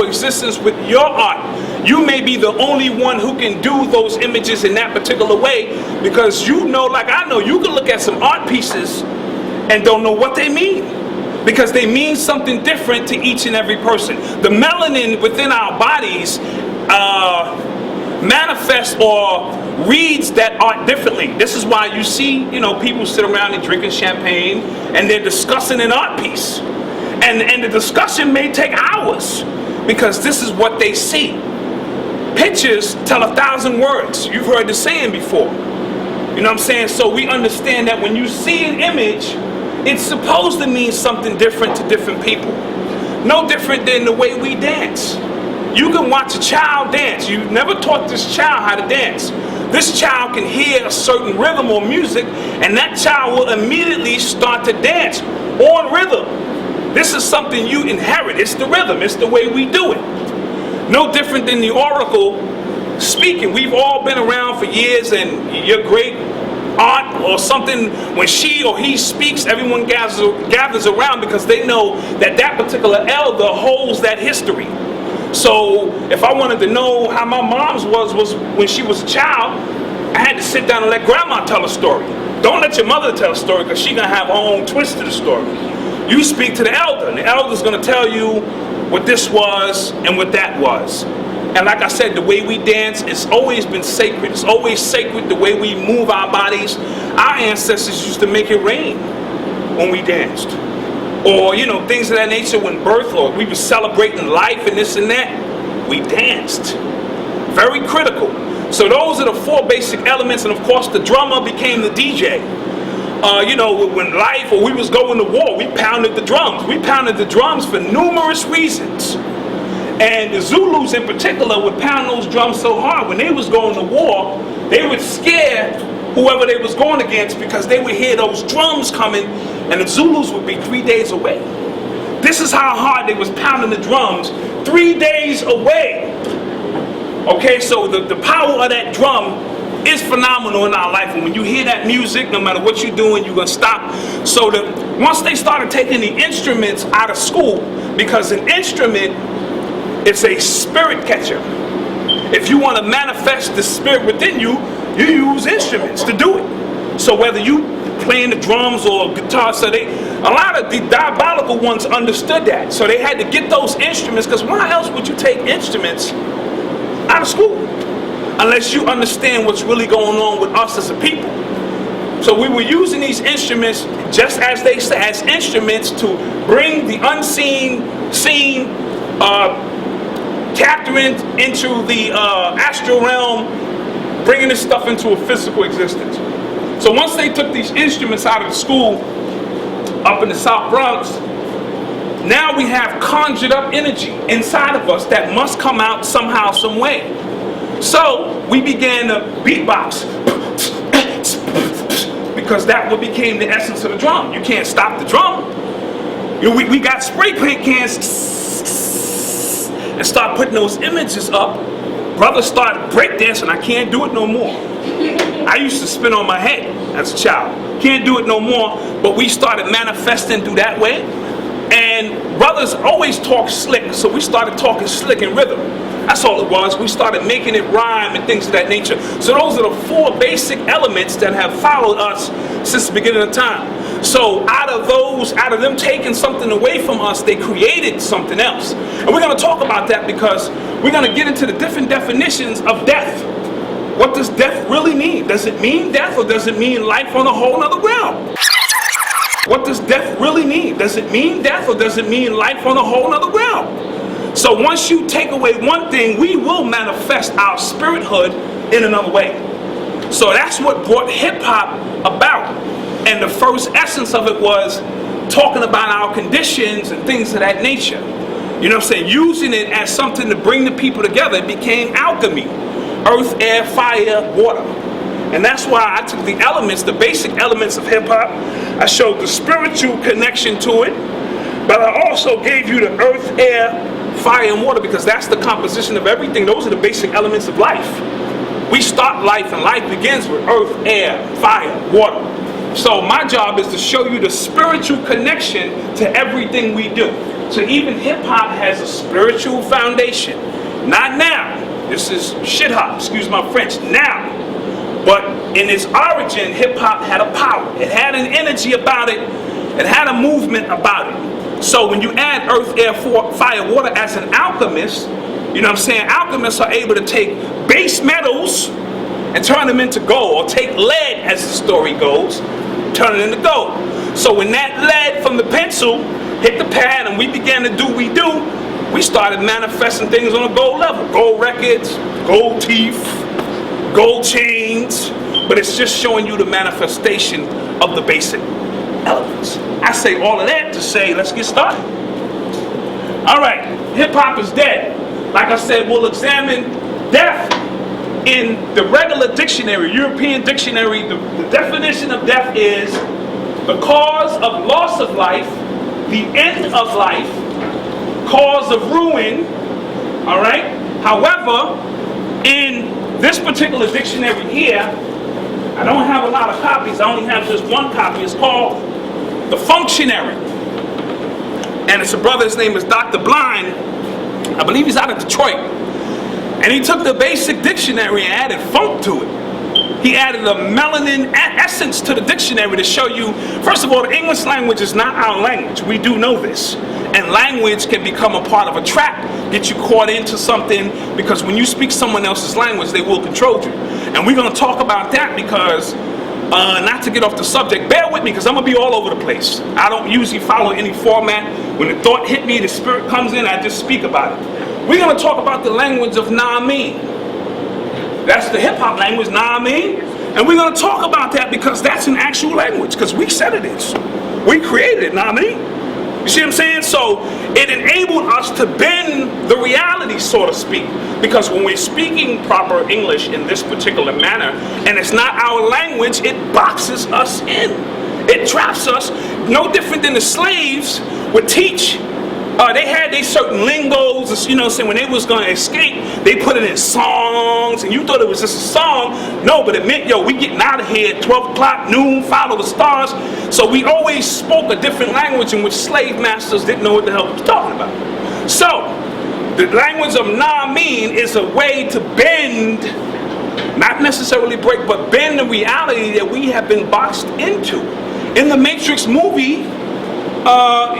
existence with your art. You may be the only one who can do those images in that particular way, because you know, like I know, you can look at some art pieces and don't know what they mean, because they mean something different to each and every person. The melanin within our bodies manifests or reads that art differently. This is why you see, you know, people sit around and drinking champagne and they're discussing an art piece. And the discussion may take hours, because this is what they see. Pictures tell 1,000 words. You've heard the saying before. You know what I'm saying? So we understand that when you see an image, it's supposed to mean something different to different people. No different than the way we dance. You can watch a child dance. You never taught this child how to dance. This child can hear a certain rhythm or music, and that child will immediately start to dance on rhythm. This is something you inherit. It's the rhythm. It's the way we do it. No different than the oracle speaking. We've all been around for years, and your great aunt or something, when she or he speaks, everyone gathers around, because they know that that particular elder holds that history. So if I wanted to know how my mom's was when she was a child, I had to sit down and let grandma tell a story. Don't let your mother tell a story, because she's going to have her own twist to the story. You speak to the elder, and the elder's going to tell you what this was and what that was. And like I said, the way we dance, it's always been sacred. It's always sacred the way we move our bodies. Our ancestors used to make it rain when we danced. Or, you know, things of that nature, when birth, or we were celebrating life and this and that, we danced. Very critical. So those are the 4 basic elements, and of course the drummer became the DJ. You know, when life, or we was going to war, we pounded the drums. We pounded the drums for numerous reasons. And the Zulus in particular would pound those drums so hard, when they was going to war, they would scare whoever they was going against, because they would hear those drums coming, and the Zulus would be 3 days away. This is how hard they was pounding the drums, 3 days away. Okay, so the power of that drum is phenomenal in our life. And when you hear that music, no matter what you're doing, you're going to stop. So once they started taking the instruments out of school, because an instrument is a spirit catcher. If you want to manifest the spirit within you, you use instruments to do it. So whether you playing the drums or guitar, so a lot of the diabolical ones understood that. So they had to get those instruments, because why else would you take instruments out of school? Unless you understand what's really going on with us as a people. So we were using these instruments, just as they say, as instruments to bring the unseen, seen, capturing into the astral realm, bringing this stuff into a physical existence. So once they took these instruments out of the school up in the South Bronx, now we have conjured up energy inside of us that must come out somehow, some way. So we began to beatbox, because that what became the essence of the drum. You can't stop the drum. You know, we got spray paint cans and start putting those images up. Brothers started breakdancing. I can't do it no more. I used to spin on my head as a child. Can't do it no more. But we started manifesting through that way. And brothers always talk slick, so we started talking slick in rhythm. That's all it was. We started making it rhyme and things of that nature. So those are the 4 basic elements that have followed us since the beginning of time. So out of them taking something away from us, they created something else. And we're going to talk about that, because we're going to get into the different definitions of death. What does death really mean? Does it mean death, or does it mean life on a whole other realm? What does death really mean? Does it mean death, or does it mean life on a whole other realm? So once you take away one thing, we will manifest our spirithood in another way. So that's what brought hip-hop about. And the first essence of it was talking about our conditions and things of that nature. You know what I'm saying? Using it as something to bring the people together. It became alchemy. Earth, air, fire, water. And that's why I took the elements, the basic elements of hip-hop. I showed the spiritual connection to it. But I also gave you the earth, air, fire, and water, because that's the composition of everything. Those are the basic elements of life. We start life, and life begins with earth, air, fire, water. So my job is to show you the spiritual connection to everything we do. to even hip-hop has a spiritual foundation. Not now. This is shit-hop, excuse my French, now. But in its origin, hip-hop had a power. It had an energy about it. It had a movement about it. So when you add earth, air, fire, water as an alchemist, you know what I'm saying? Alchemists are able to take base metals and turn them into gold, or take lead, as the story goes, turn it into gold. So when that lead from the pencil hit the pad and we began to do what we do, we started manifesting things on a gold level. Gold records, gold teeth, gold chains, but it's just showing you the manifestation of the basic elements. I say all of that to say, let's get started. All right, hip-hop is dead. Like I said, we'll examine death in the regular dictionary, European dictionary. The definition of death is the cause of loss of life, the end of life, cause of ruin, all right? However, in this particular dictionary here, I don't have a lot of copies, I only have just one copy. It's called The Functionary. And it's a brother, his name is Dr. Blind. I believe he's out of Detroit. And he took the basic dictionary and added funk to it. He added a melanin essence to the dictionary to show you, first of all, the English language is not our language. We do know this. And language can become a part of a trap, get you caught into something, because when you speak someone else's language, they will control you. And we're going to talk about that because, not to get off the subject, bear with me because I'm going to be all over the place. I don't usually follow any format. When the thought hit me, the spirit comes in, I just speak about it. We're going to talk about the language of Nah-Mean. That's the hip-hop language, Nah-Mean. And we're going to talk about that because that's an actual language, because we said it is. We created it, Nah-Mean. You see what I'm saying? So it enabled us to bend the reality, so to speak. Because when we're speaking proper English in this particular manner, and it's not our language, it boxes us in. It traps us, no different than the slaves would teach. They had their certain lingos, you know what I'm saying, when they was going to escape, they put it in songs, and you thought it was just a song. No, but it meant, yo, we getting out of here at 12 o'clock, noon, follow the stars. So we always spoke a different language in which slave masters didn't know what the hell we was talking about. So, the language of Nah-Mean is a way to bend, not necessarily break, but bend the reality that we have been boxed into. In the Matrix movie,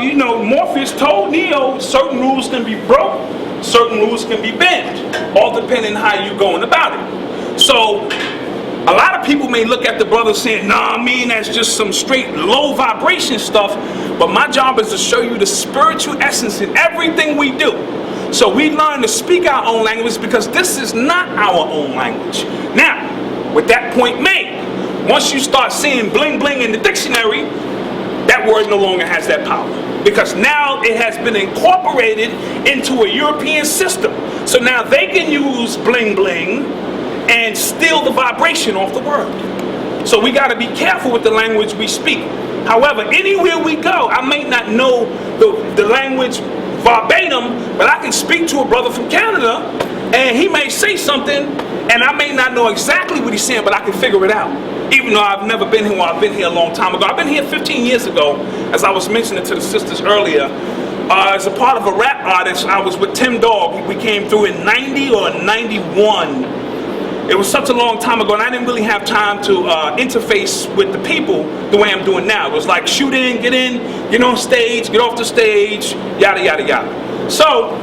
you know, Morpheus told Neo certain rules can be broke, certain rules can be bent, all depending how you're going about it. So a lot of people may look at the brother saying, nah, I mean, that's just some straight low vibration stuff, but my job is to show you the spiritual essence in everything we do. So we learn to speak our own language because this is not our own language. Now, with that point made, once you start seeing bling bling in the dictionary, that word no longer has that power, because now it has been incorporated into a European system. So now they can use bling bling and steal the vibration off the word. So we got to be careful with the language we speak. However, anywhere we go, I may not know the language verbatim, but I can speak to a brother from Canada and he may say something and I may not know exactly what he's saying, but I can figure it out. Even though I've never been here, well, I've been here a long time ago. I've been here 15 years ago, as I was mentioning to the sisters earlier. As a part of a rap artist, I was with Tim Dog. We came through in 90 or 91. It was such a long time ago, and I didn't really have time to interface with the people the way I'm doing now. It was like shoot in, get on stage, get off the stage, yada, yada, yada. So,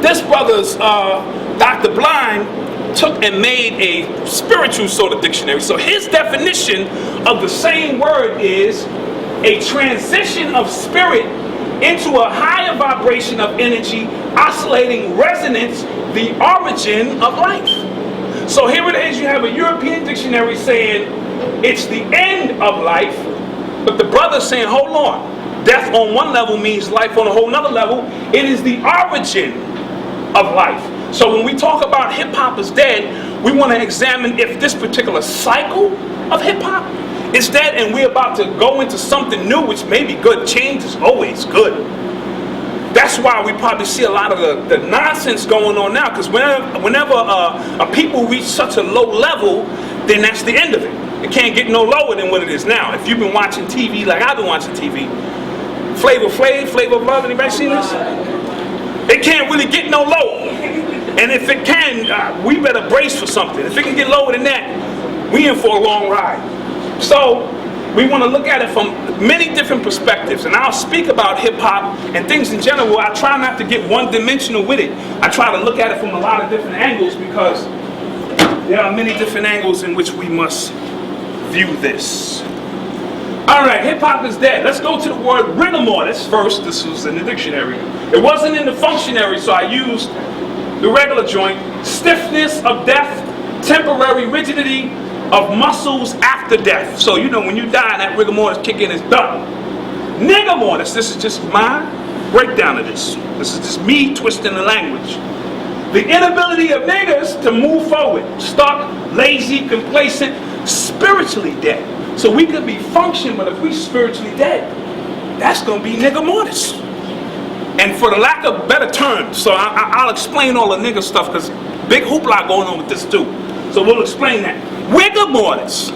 this brother's Dr. Blind took and made a spiritual sort of dictionary. So his definition of the same word is a transition of spirit into a higher vibration of energy, oscillating resonance, the origin of life. So here it is, you have a European dictionary saying it's the end of life, but the brother's saying, hold on, death on one level means life on a whole nother level. It is the origin of life. So when we talk about hip-hop is dead, we want to examine if this particular cycle of hip-hop is dead and we're about to go into something new, which may be good. Change is always good. That's why we probably see a lot of the nonsense going on now, because whenever a people reach such a low level, then that's the end of it. It can't get no lower than what it is now. If you've been watching TV like I've been watching TV, Flavor Flav, Flavor of Love. Anybody seen this? It can't really get no lower. And if it can, we better brace for something. If it can get lower than that, we in for a long ride. So we want to look at it from many different perspectives. And I'll speak about hip-hop and things in general. I try not to get one-dimensional with it. I try to look at it from a lot of different angles because there are many different angles in which we must view this. All right, hip-hop is dead. Let's go to the word rigor mortis first. This was in the dictionary. It wasn't in the functionary, so I used the regular joint. Stiffness of death, temporary rigidity of muscles after death. So, you know, when you die, that rigor mortis kick in, is done. Nigger mortis, this is just my breakdown of this. This is just me twisting the language. The inability of niggers to move forward. Stuck, lazy, complacent, spiritually dead. So we could be functioning, but if we spiritually dead, that's going to be nigger mortis. And for the lack of better terms, so I'll explain all the nigger stuff because big hoopla going on with this too. So we'll explain that. Rigor mortis.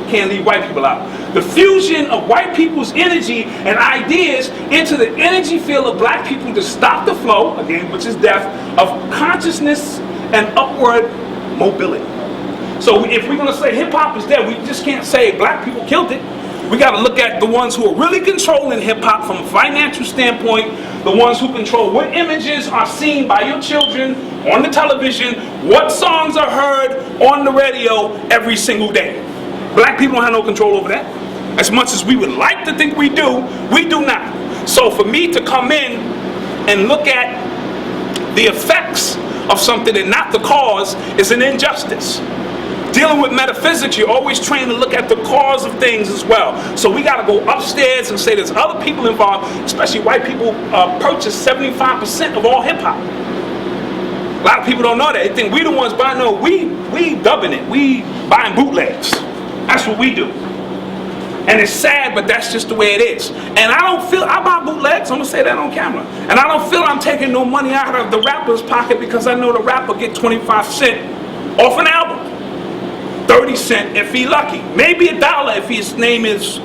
Can't leave white people out. The fusion of white people's energy and ideas into the energy field of black people to stop the flow, again, which is death, of consciousness and upward mobility. So if we're going to say hip-hop is dead, we just can't say black people killed it. We got to look at the ones who are really controlling hip-hop from a financial standpoint, the ones who control what images are seen by your children on the television, what songs are heard on the radio every single day. Black people don't have no control over that. As much as we would like to think we do not. So for me to come in and look at the effects of something and not the cause is an injustice. Dealing with metaphysics, you're always trained to look at the cause of things as well. So we got to go upstairs and say there's other people involved, especially white people purchase 75% of all hip-hop. A lot of people don't know that. They think we the ones buying. No, we dubbing it. We buying bootlegs. That's what we do. And it's sad, but that's just the way it is. And I buy bootlegs, I'm going to say that on camera. And I don't feel I'm taking no money out of the rapper's pocket because I know the rapper get 25 cents off an album. 30 cents if he lucky. Maybe $1 if his name is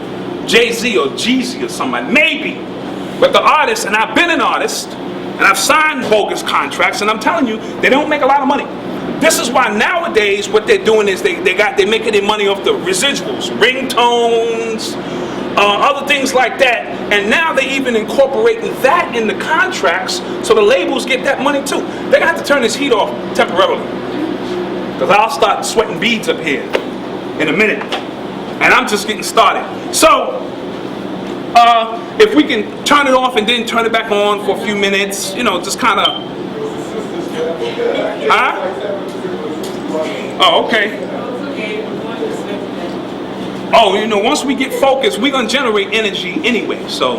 Jay-Z or Jeezy or somebody. Maybe. But the artist, and I've been an artist, and I've signed bogus contracts, and I'm telling you, they don't make a lot of money. This is why nowadays what they're doing is they're making their money off the residuals, ringtones, other things like that. And now they're even incorporating that in the contracts so the labels get that money too. They're gonna have to turn this heat off temporarily. Because I'll start sweating beads up here in a minute. And I'm just getting started. So, if we can turn it off and then turn it back on for a few minutes, you know, just kind of... Oh, okay. Oh, you know, once we get focused, we're going to generate energy anyway. So,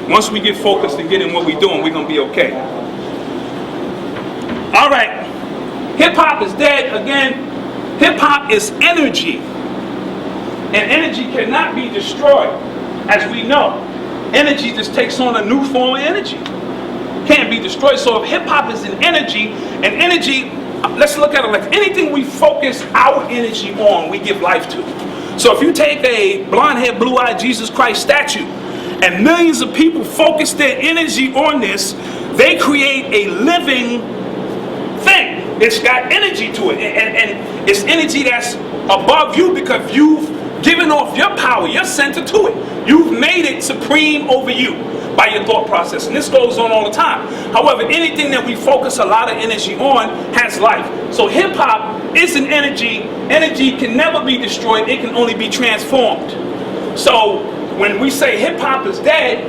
once we get focused and get in what we're doing, we're going to be okay. All right. Hip-hop is dead. Again, hip-hop is energy. And energy cannot be destroyed, as we know. Energy just takes on a new form of energy. Can't be destroyed. So if hip-hop is an energy, and energy, let's look at it like anything we focus our energy on, we give life to. So if you take a blonde-haired, blue-eyed Jesus Christ statue, and millions of people focus their energy on this, they create a living thing. It's got energy to it, and it's energy that's above you because you've given off your power, your center to it. You've made it supreme over you by your thought process, and this goes on all the time. However, anything that we focus a lot of energy on has life. So hip-hop is an energy. Energy can never be destroyed. It can only be transformed. So when we say hip-hop is dead,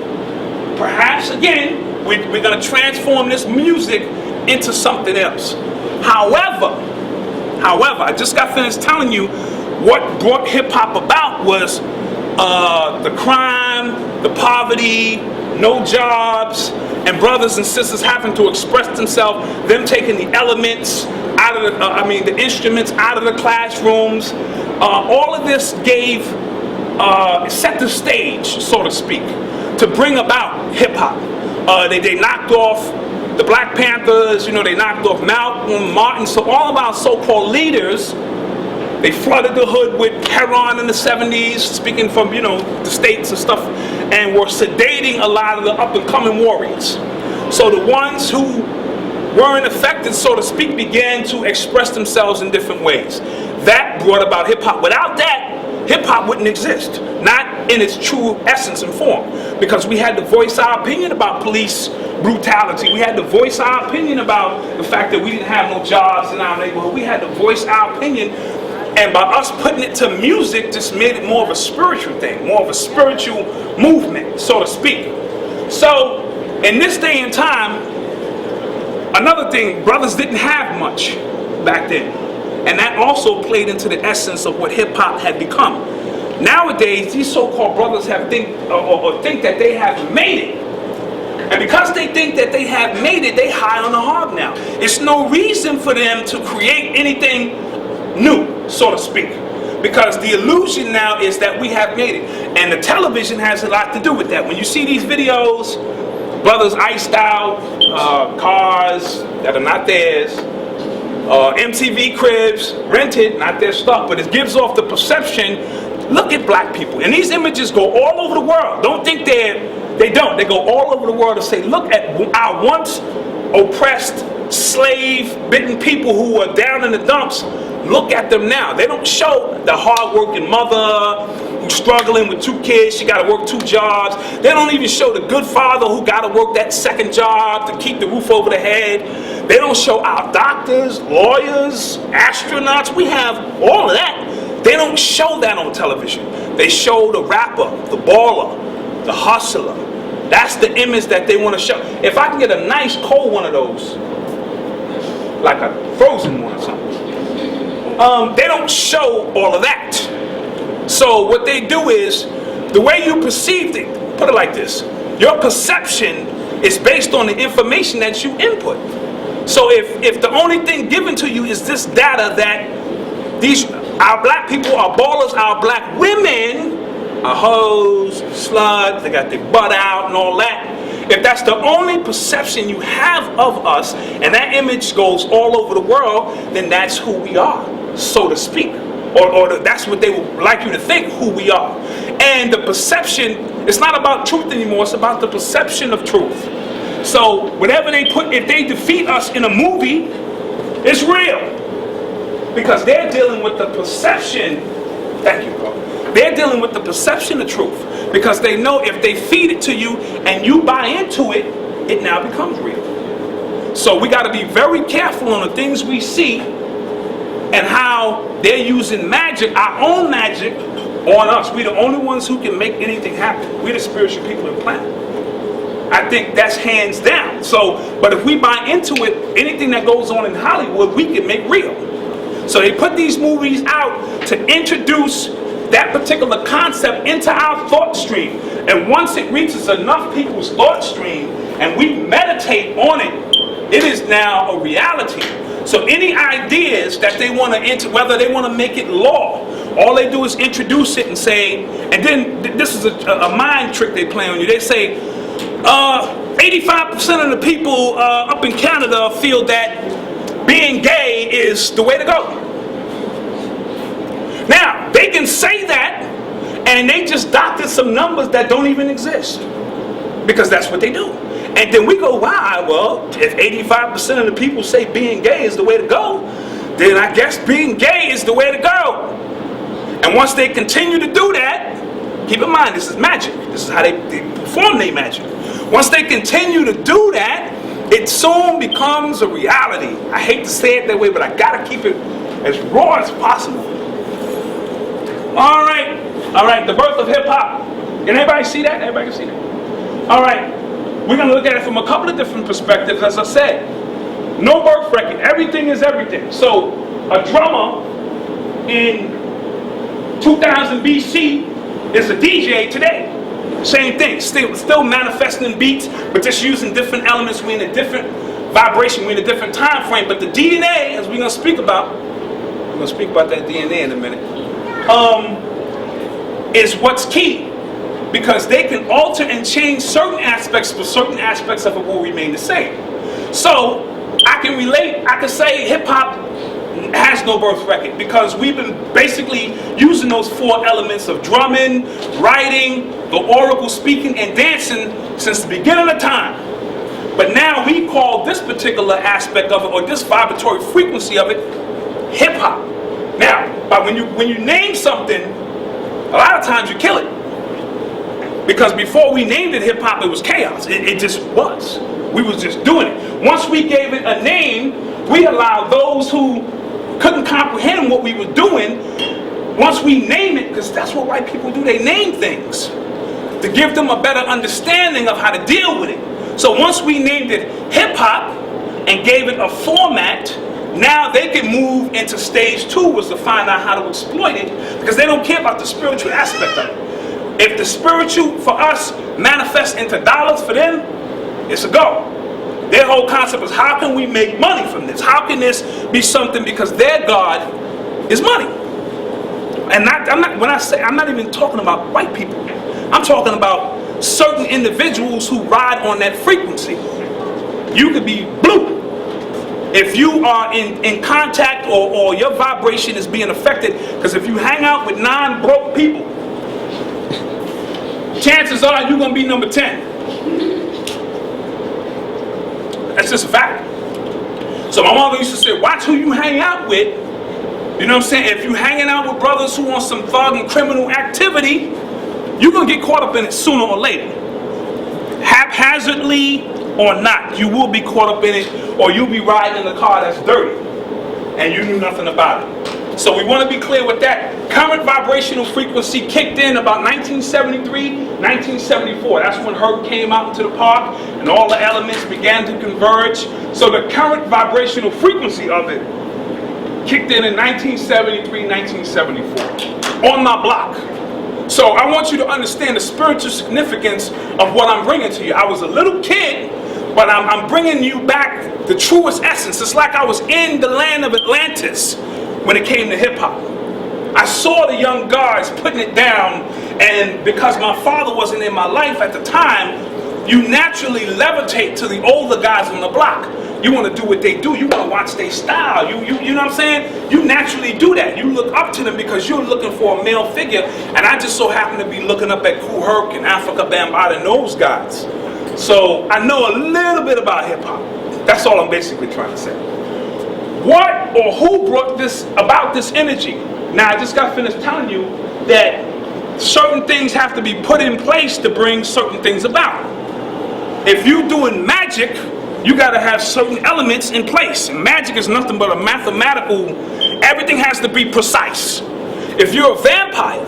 perhaps, again, we're going to transform this music into something else. However, I just got finished telling you what brought hip-hop about was the crime, the poverty, no jobs, and brothers and sisters having to express themselves, them taking the elements out of the instruments out of the classrooms. All of this set the stage, so to speak, to bring about hip-hop. They knocked off the Black Panthers, you know, they knocked off Malcolm, Martin, so all of our so-called leaders They flooded the hood with heroin in the 70s, speaking from, you know, the states and stuff, and were sedating a lot of the up-and-coming warriors. So the ones who weren't affected, so to speak, began to express themselves in different ways. That brought about hip-hop. Without that, hip-hop wouldn't exist. Not in its true essence and form. Because we had to voice our opinion about police brutality. We had to voice our opinion about the fact that we didn't have no jobs in our neighborhood. We had to voice our opinion. And by us putting it to music, just made it more of a spiritual thing. More of a spiritual movement, so to speak. So, in this day and time, another thing, brothers didn't have much back then. And that also played into the essence of what hip-hop had become. Nowadays, these so-called brothers have think that they have made it. And because they think that they have made it, they high on the hog now. It's no reason for them to create anything new, so to speak. Because the illusion now is that we have made it. And the television has a lot to do with that. When you see these videos, brothers iced out, cars that are not theirs, MTV cribs, rented, not their stuff, but it gives off the perception, look at black people. And these images go all over the world. Don't think they don't. They go all over the world to say, look at our once oppressed, slave-bitten people who are down in the dumps. Look at them now. They don't show the hard-working mother who's struggling with 2 kids. She got to work 2 jobs. They don't even show the good father who got to work that second job to keep the roof over the head. They don't show our doctors, lawyers, astronauts. We have all of that. They don't show that on television. They show the rapper, the baller, the hustler. That's the image that they want to show. If I can get a nice cold one of those, like a frozen one or something, they don't show all of that. So what they do is, the way you perceive it, put it like this, your perception is based on the information that you input. So if the only thing given to you is this data that our black people are ballers, our black women are hoes, sluts, they got their butt out and all that. If that's the only perception you have of us, and that image goes all over the world, then that's who we are, so to speak. Or that's what they would like you to think, who we are. And the perception, it's not about truth anymore, it's about the perception of truth. So whatever they put, if they defeat us in a movie, it's real. Because they're dealing with the perception, thank you, bro. They're dealing with the perception of truth. Because they know if they feed it to you and you buy into it, it now becomes real. So we got to be very careful on the things we see and how they're using magic, our own magic, on us. We're the only ones who can make anything happen. We're the spiritual people of the planet. I think that's hands down. So, but if we buy into it, anything that goes on in Hollywood, we can make real. So they put these movies out to introduce that particular concept into our thought stream. And once it reaches enough people's thought stream and we meditate on it, it is now a reality. So any ideas that they want to whether they want to make it law, all they do is introduce it and say, and then this is a mind trick they play on you. They say, 85% of the people up in Canada feel that being gay is the way to go. Now, they can say that, and they just doctored some numbers that don't even exist. Because that's what they do. And then we go, wow, well, if 85% of the people say being gay is the way to go, then I guess being gay is the way to go. And once they continue to do that, keep in mind, this is magic. This is how they perform their magic. Once they continue to do that, it soon becomes a reality. I hate to say it that way, but I gotta keep it as raw as possible. All right, the birth of hip hop. Can everybody see that? Everybody can see that? All right, we're gonna look at it from a couple of different perspectives. As I said, no birth record, everything is everything. So a drummer in 2000 BC is a DJ today. Same thing, still manifesting beats, but just using different elements. We're in a different vibration, we're in a different time frame. But the DNA, as we're gonna speak about that DNA in a minute, is what's key. Because they can alter and change certain aspects, but certain aspects of it will remain the same. So I can relate, I can say hip hop has no birth record, because we've been basically using those 4 elements of drumming, writing, the oracle speaking, and dancing since the beginning of time. But now we call this particular aspect of it, or this vibratory frequency of it, hip hop. Now, but when you name something, a lot of times you kill it. Because before we named it hip hop, it was chaos. It just was. We was just doing it. Once we gave it a name, we allowed those who couldn't comprehend what we were doing, once we name it, because that's what white people do, they name things to give them a better understanding of how to deal with it. So once we named it hip hop and gave it a format, now they can move into stage 2, was to find out how to exploit it, because they don't care about the spiritual aspect of it. If the spiritual for us manifests into dollars, for them, it's a go. Their whole concept is, how can we make money from this? How can this be something, because their God is money. And I'm not even talking about white people. I'm talking about certain individuals who ride on that frequency. You could be blue. If you are in contact, or your vibration is being affected, because if you hang out with non-broke people, chances are you're going to be number 10. That's just a fact. So my mother used to say, watch who you hang out with. You know what I'm saying? If you're hanging out with brothers who want some thug and criminal activity, you're going to get caught up in it sooner or later. Haphazardly or not, you will be caught up in it, or you'll be riding in a car that's dirty and you knew nothing about it. So we want to be clear with that. Current vibrational frequency kicked in about 1973, 1974. That's when Herc came out into the park and all the elements began to converge. So the current vibrational frequency of it kicked in 1973, 1974 on my block. So I want you to understand the spiritual significance of what I'm bringing to you. I was a little kid, but I'm bringing you back the truest essence. It's like I was in the land of Atlantis when it came to hip-hop. I saw the young guys putting it down, and because my father wasn't in my life at the time, you naturally levitate to the older guys on the block. You want to do what they do. You want to watch their style. You know what I'm saying? You naturally do that. You look up to them because you're looking for a male figure, and I just so happen to be looking up at Kool Herc and Africa Bambaataa and those guys. So I know a little bit about hip-hop. That's all I'm basically trying to say. What or who brought this about, this energy? Now, I just got finished telling you that certain things have to be put in place to bring certain things about. If you're doing magic, you got to have certain elements in place. And magic is nothing but a mathematical, everything has to be precise. If you're a vampire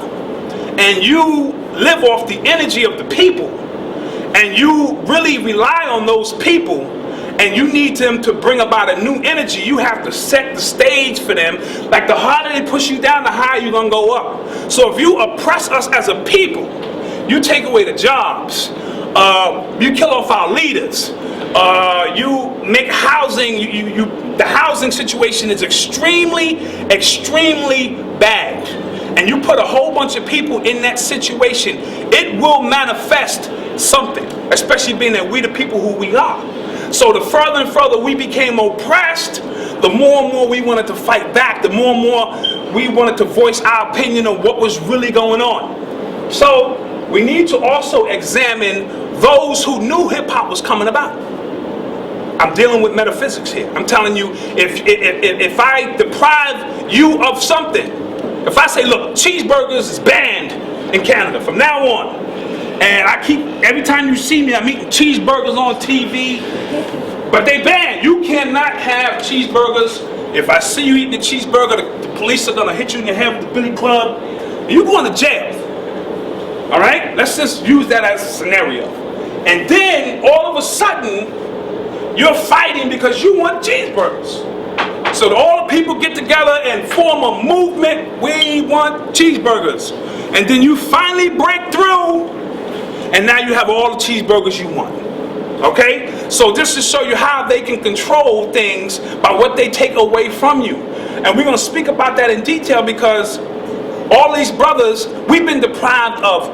and you live off the energy of the people, and you really rely on those people, and you need them to bring about a new energy, you have to set the stage for them. Like, the harder they push you down, the higher you're going to go up. So if you oppress us as a people, you take away the jobs, you kill off our leaders, you make housing, the housing situation is extremely, extremely bad, and you put a whole bunch of people in that situation, it will manifest something, especially being that we the people who we are. So the further and further we became oppressed, the more and more we wanted to fight back, the more and more we wanted to voice our opinion on what was really going on. So we need to also examine those who knew hip-hop was coming about. I'm dealing with metaphysics here. I'm telling you, if I deprive you of something, if I say, look, cheeseburgers is banned in Canada from now on, and I keep, every time you see me, I'm eating cheeseburgers on TV, but they banned. You cannot have cheeseburgers. If I see you eating a cheeseburger, the police are going to hit you in your head with the billy club, and you're going to jail. All right? Let's just use that as a scenario. And then, all of a sudden, you're fighting because you want cheeseburgers. So all the people get together and form a movement, we want cheeseburgers. And then you finally break through, and now you have all the cheeseburgers you want. Okay? So this to show you how they can control things by what they take away from you. And we're going to speak about that in detail, because all these brothers, we've been deprived of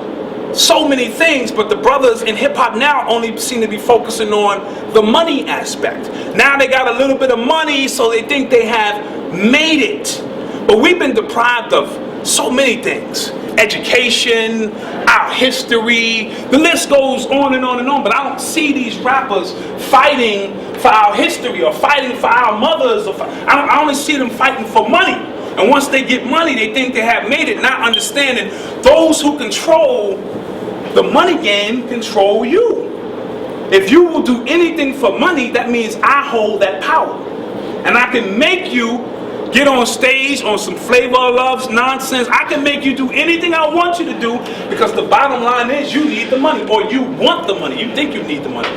so many things, but the brothers in hip-hop now only seem to be focusing on the money aspect. Now they got a little bit of money, so they think they have made it. But we've been deprived of so many things. Education, our history, the list goes on and on and on. But I don't see these rappers fighting for our history or fighting for our mothers. I only see them fighting for money. And once they get money, they think they have made it, not understanding those who control the money game control you. If you will do anything for money, that means I hold that power. And I can make you get on stage on some Flavor of Love's nonsense. I can make you do anything I want you to do, because the bottom line is you need the money, or you want the money. You think you need the money.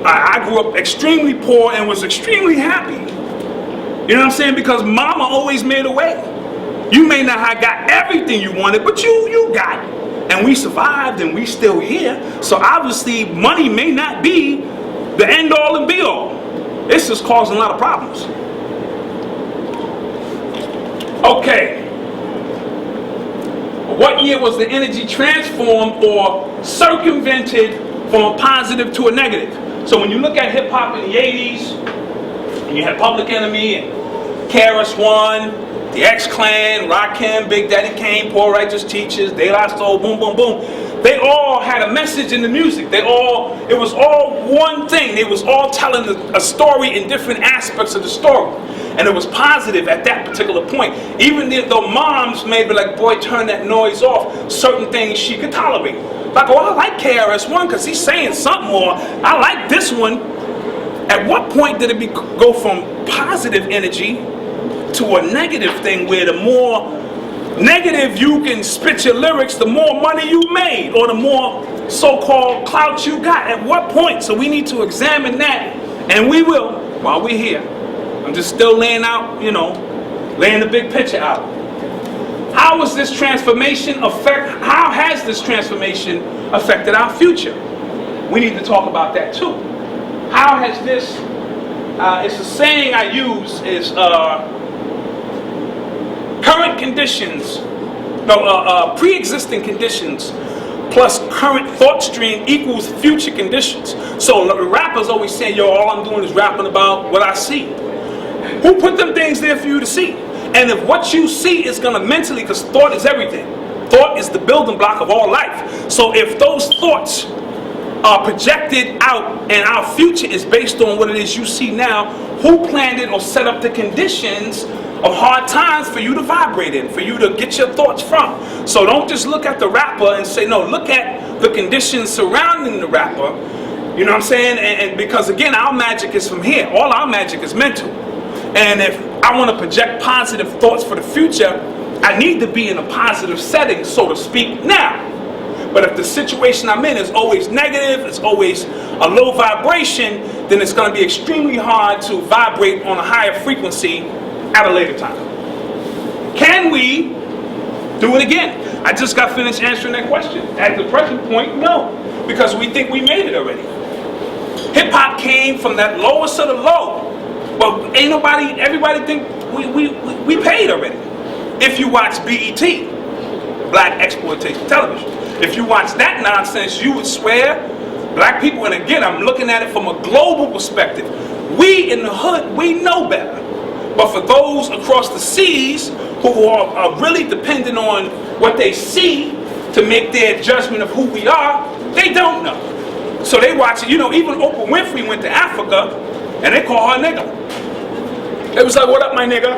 I grew up extremely poor and was extremely happy. You know what I'm saying? Because mama always made a way. You may not have got everything you wanted, but you got it. And we survived, and we still here. So obviously money may not be the end all and be all. It's just causing a lot of problems. Okay. What year was the energy transformed or circumvented from a positive to a negative? So when you look at hip hop in the 80s, and you had Public Enemy and KRS-One, the X-Clan, Rakim, Big Daddy Kane, Poor Righteous Teachers, De La Soul, boom, boom, boom. They all had a message in the music. It was all one thing. They was all telling a story in different aspects of the story. And it was positive at that particular point. Even though moms may be like, boy, turn that noise off, certain things she could tolerate. Like, oh, I like KRS-One because he's saying something more. I like this one. At what point did it go from positive energy to a negative thing, where the more negative you can spit your lyrics, the more money you made, or the more so-called clout you got? At what point? So we need to examine that, and we will while we're here. I'm just still laying out, laying the big picture out. How has this transformation affected our future? We need to talk about that too. How has this, it's a saying I use, is current conditions, pre-existing conditions plus current thought stream equals future conditions. So the rappers always say, yo, all I'm doing is rapping about what I see. Who put them things there for you to see? And if what you see is going to mentally, because thought is everything. Thought is the building block of all life. So if those thoughts are projected out and our future is based on what it is you see now, who planned it or set up the conditions of hard times for you to vibrate in, for you to get your thoughts from? So don't just look at the rapper and say, no, look at the conditions surrounding the rapper. You know what I'm saying? And because again, our magic is from here. All our magic is mental. And if I want to project positive thoughts for the future, I need to be in a positive setting, so to speak, now. But if the situation I'm in is always negative, it's always a low vibration, then it's going to be extremely hard to vibrate on a higher frequency at a later time. Can we do it again? I just got finished answering that question. At the present point, no. Because we think we made it already. Hip-hop came from that lowest of the low. But ain't nobody, everybody think we paid already. If you watch BET, Black Exploitation Television, if you watch that nonsense, you would swear black people, and again, I'm looking at it from a global perspective. We in the hood, we know better. But for those across the seas who are really dependent on what they see to make their judgment of who we are, they don't know. So they watch it. Even Oprah Winfrey went to Africa and they call her nigga. It was like, what up, my nigga?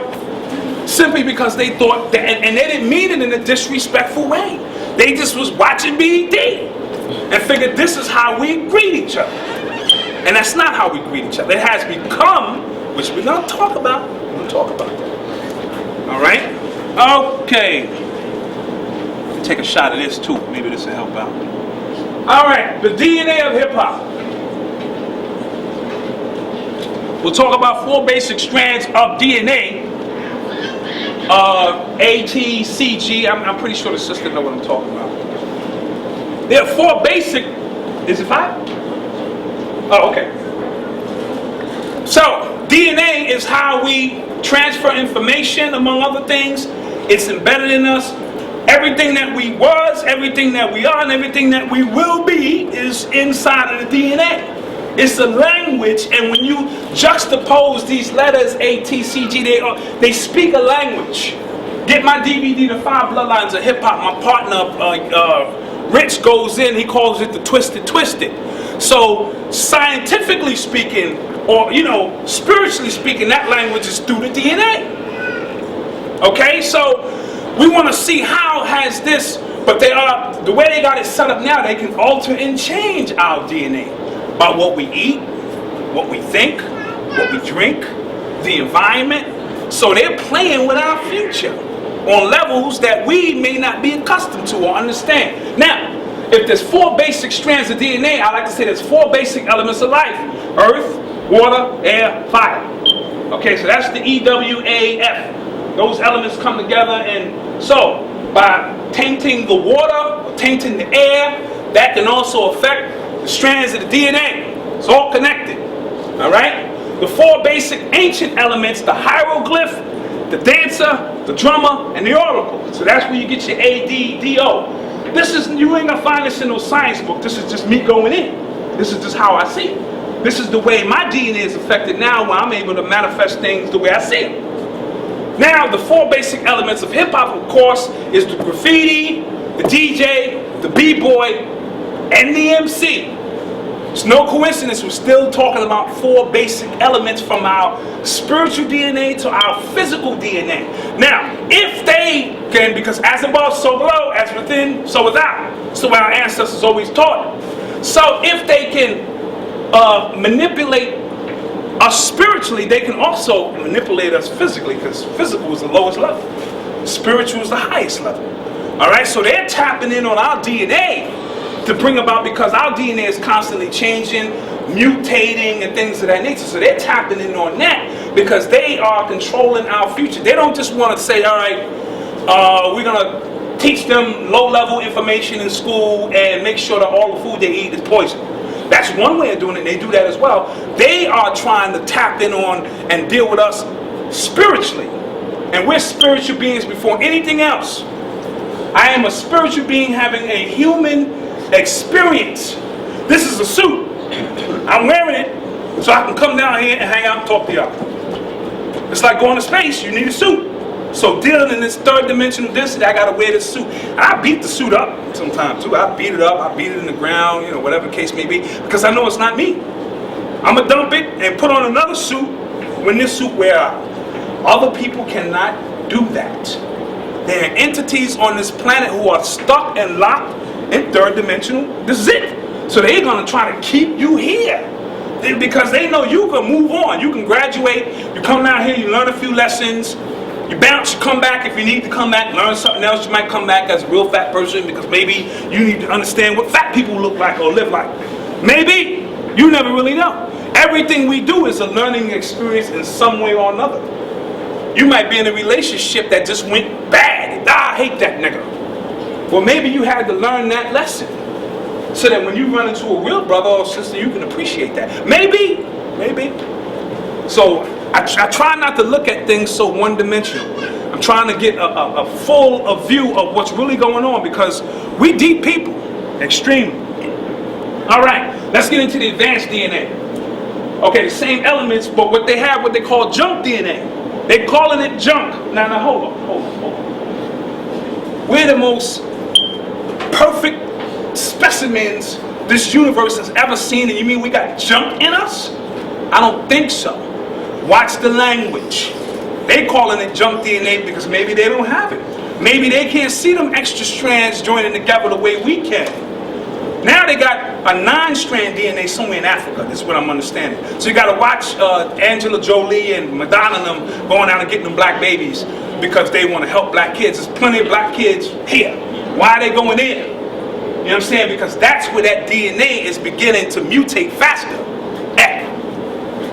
Simply because they thought that, and they didn't mean it in a disrespectful way. They just was watching BET and figured this is how we greet each other. And that's not how we greet each other. It has become, which we're going to talk about. We're going to talk about that. All right? Okay. Take a shot of this too. Maybe this will help out. All right. The DNA of hip-hop. We'll talk about 4 basic strands of DNA. A, T, C, G. I'm pretty sure the sister know what I'm talking about. There are 4 basic. Is it 5? Oh, okay. So DNA is how we transfer information, among other things. It's embedded in us. Everything that we was, everything that we are, and everything that we will be is inside of the DNA. It's a language, and when you juxtapose these letters, A, T, C, G, they speak a language. Get my DVD, The 5 Bloodlines of Hip Hop. My partner, Rich, goes in, he calls it the Twisted Twisted. So, scientifically speaking, or, spiritually speaking, that language is through the DNA. Okay, so we want to see how has this, but the way they got it set up now, they can alter and change our DNA by what we eat, what we think, what we drink, the environment. So they're playing with our future on levels that we may not be accustomed to or understand. Now, if there's 4 basic strands of DNA, I like to say there's 4 basic elements of life: earth, water, air, fire. Okay, so that's the EWAF. Those elements come together, and so by tainting the water, or tainting the air, that can also affect the strands of the DNA. It's all connected. Alright? The 4 basic ancient elements: the hieroglyph, the dancer, the drummer, and the oracle. So that's where you get your ADDO. You ain't gonna find this in no science book. This is just me going in. This is just how I see it. This is the way my DNA is affected now, where I'm able to manifest things the way I see them. Now, the 4 basic elements of hip-hop, of course, is the graffiti, the DJ, the b-boy, and the MC. It's no coincidence we're still talking about 4 basic elements, from our spiritual DNA to our physical DNA. Now, if they can, because as above, so below, as within, so without. So our ancestors always taught. So if they can manipulate us spiritually, they can also manipulate us physically, because physical is the lowest level. Spiritual is the highest level. Alright, so they're tapping in on our DNA to bring about, because our DNA is constantly changing, mutating, and things of that nature. So they're tapping in on that because they are controlling our future. They don't just want to say, all right, we're going to teach them low-level information in school and make sure that all the food they eat is poison. That's one way of doing it. They do that as well. They are trying to tap in on and deal with us spiritually. And we're spiritual beings before anything else. I am a spiritual being having a human experience. This is a suit. I'm wearing it so I can come down here and hang out and talk to y'all. It's like going to space. You need a suit. So dealing in this 3rd dimensional density, I gotta wear this suit. And I beat the suit up sometimes too. I beat it up, I beat it in the ground, whatever the case may be, because I know it's not me. I'm gonna dump it and put on another suit when this suit wear out. Other people cannot do that. There are entities on this planet who are stuck and locked in 3rd dimensional. This is it. So they're gonna try to keep you here, because they know you can move on. You can graduate. You come down here, you learn a few lessons. You bounce, you come back if you need to come back, learn something else. You might come back as a real fat person, because maybe you need to understand what fat people look like or live like. Maybe. You never really know. Everything we do is a learning experience in some way or another. You might be in a relationship that just went bad. I hate that nigga. Well, maybe you had to learn that lesson, so that when you run into a real brother or sister, you can appreciate that. Maybe. So I try not to look at things so one-dimensional. I'm trying to get a full view of what's really going on, because we deep people, extremely. All right, let's get into the advanced DNA. Okay, the same elements, but what they have, what they call junk DNA. They're calling it junk. Now hold on. We're the most perfect specimens this universe has ever seen, and you mean we got junk in us? I don't think so. Watch the language. They calling it junk DNA because maybe they don't have it. Maybe they can't see them extra strands joining together the way we can. Now they got a 9-strand DNA somewhere in Africa. This is what I'm understanding. So you got to watch Angela Jolie and Madonna and them going out and getting them black babies, because they want to help black kids. There's plenty of black kids here. Why are they going there? You know what I'm saying? Because that's where that DNA is beginning to mutate faster.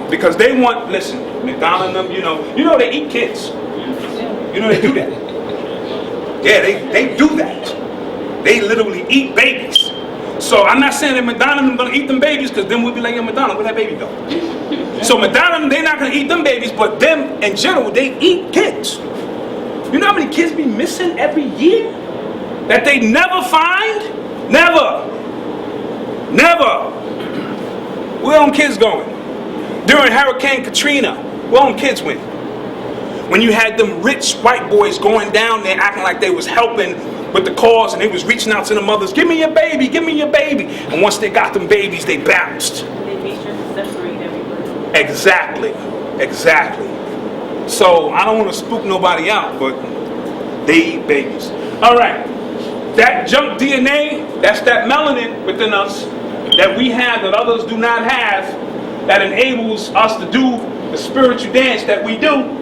Because they want, listen, Madonna and them, you know they eat kids. You know they do that. Yeah, they do that. They literally eat babies. So I'm not saying that Madonna and them gonna eat them babies, because then we'll be like, yeah, Madonna, where'd that baby go? So Madonna, they're not gonna eat them babies, but them in general, they eat kids. You know how many kids be missing every year that they never find? Never. Where them kids going? During Hurricane Katrina, where them kids went? When you had them rich white boys going down there acting like they was helping with the cause and they was reaching out to the mothers, give me your baby, give me your baby. And once they got them babies, they bounced. They made sure to separate everybody. Exactly. So I don't want to spook nobody out, but they eat babies. All right. That junk DNA, that's that melanin within us that we have that others do not have, that enables us to do the spiritual dance that we do.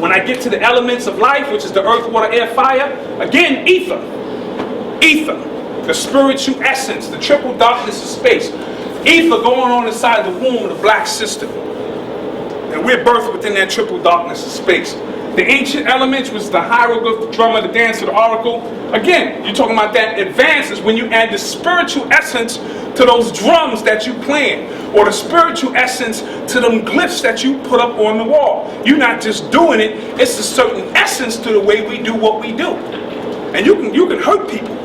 When I get to the elements of life, which is the earth, water, air, fire, again, ether, the spiritual essence, the triple darkness of space. Ether going on inside the womb of the black system. And we're birthed within that triple darkness of space. The ancient elements was the hieroglyph, the drummer, the dancer, the oracle. Again, you're talking about that advances when you add the spiritual essence to those drums that you playing, or the spiritual essence to them glyphs that you put up on the wall. You're not just doing it, it's a certain essence to the way we do what we do. And you can hurt people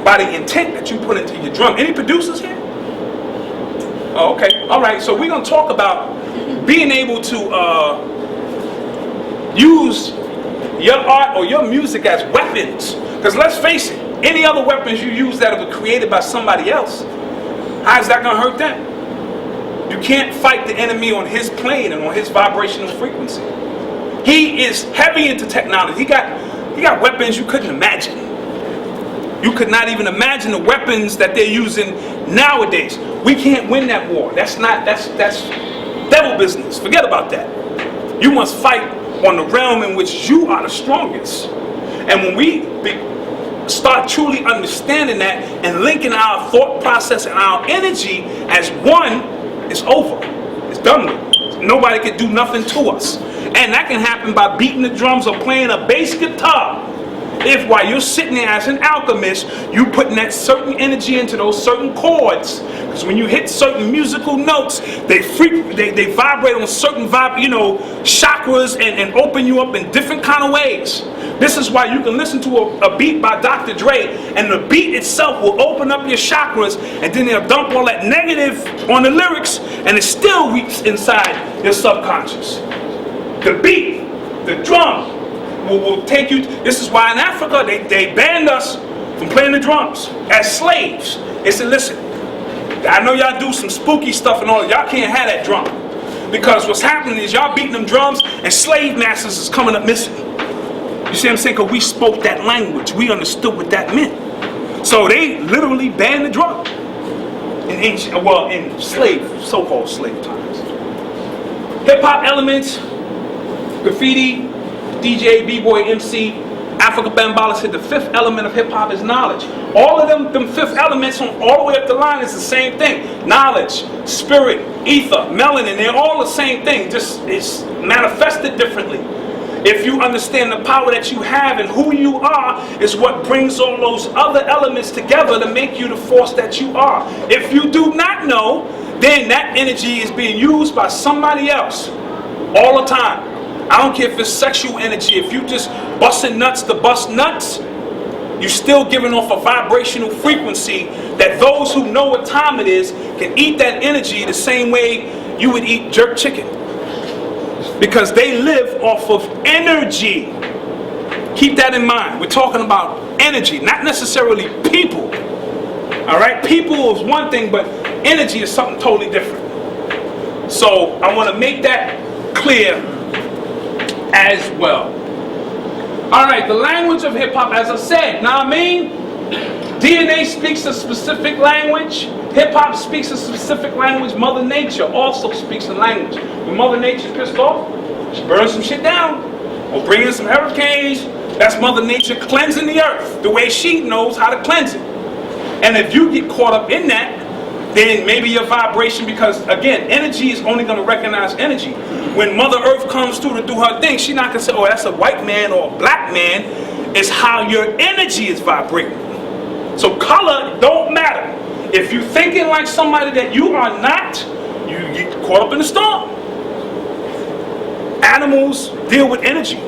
by the intent that you put into your drum. Any producers here? Oh, okay. All right, so we're going to talk about being able to use your art or your music as weapons. Because let's face it, any other weapons you use that were created by somebody else, how is that going to hurt them? You can't fight the enemy on his plane and on his vibrational frequency. He is heavy into technology. He got weapons you couldn't imagine. You could not even imagine the weapons that they're using nowadays. We can't win that war. That's devil business. Forget about that. You must fight on the realm in which you are the strongest. And when we start truly understanding that and linking our thought process and our energy as one, it's over. It's done with. Nobody can do nothing to us. And that can happen by beating the drums or playing a bass guitar. If while you're sitting there as an alchemist, you putting that certain energy into those certain chords. Because when you hit certain musical notes, they vibrate on certain chakras and open you up in different kind of ways. This is why you can listen to a beat by Dr. Dre, and the beat itself will open up your chakras, and then they'll dump all that negative on the lyrics, and it still reaches inside your subconscious. The beat, the drum, will take you. This is why in Africa they banned us from playing the drums as slaves. They said, listen, I know y'all do some spooky stuff and all that. Y'all can't have that drum. Because what's happening is y'all beating them drums and slave masters is coming up missing. You see what I'm saying? Because we spoke that language. We understood what that meant. So they literally banned the drum in so-called slave times. Hip-hop elements, graffiti, Deejay, B-boy, Emcee, Africa Bambaataa said the fifth element of hip-hop is knowledge. All of them fifth elements on all the way up the line is the same thing. Knowledge, spirit, ether, melanin, they're all the same thing. Just it's manifested differently. If you understand the power that you have and who you are is what brings all those other elements together to make you the force that you are. If you do not know, then that energy is being used by somebody else all the time. I don't care if it's sexual energy. If you just busting nuts to bust nuts, you're still giving off a vibrational frequency that those who know what time it is can eat that energy the same way you would eat jerk chicken. Because they live off of energy. Keep that in mind. We're talking about energy, not necessarily people. All right? People is one thing, but energy is something totally different. So I want to make that clear as well. All right, the language of hip-hop, as I said, now I mean, DNA speaks a specific language, hip-hop speaks a specific language, Mother Nature also speaks a language. When Mother Nature's pissed off, she burns some shit down, or bring in some hurricanes. That's Mother Nature cleansing the earth, the way she knows how to cleanse it. And if you get caught up in that, then maybe your vibration, because again, energy is only going to recognize energy. When Mother Earth comes through to do her thing, she's not going to say, oh, that's a white man or a black man. It's how your energy is vibrating. So color don't matter. If you're thinking like somebody that you are not, you get caught up in the storm. Animals deal with energy.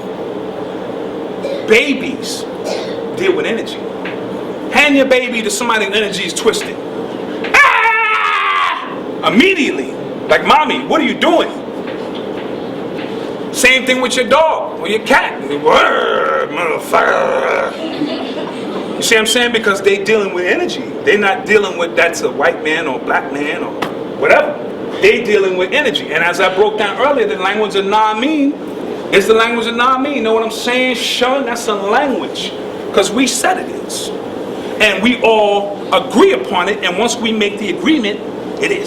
Babies deal with energy. Hand your baby to somebody's energy is twisted. Immediately. Like, mommy, what are you doing? Same thing with your dog or your cat. Motherfucker. You see what I'm saying? Because they dealing with energy. They're not dealing with that's a white man or black man or whatever. They dealing with energy. And as I broke down earlier, the language of na-mean is the language of na-mean. You know what I'm saying? Shun, that's a language. Because we said it is. And we all agree upon it. And once we make the agreement, it is.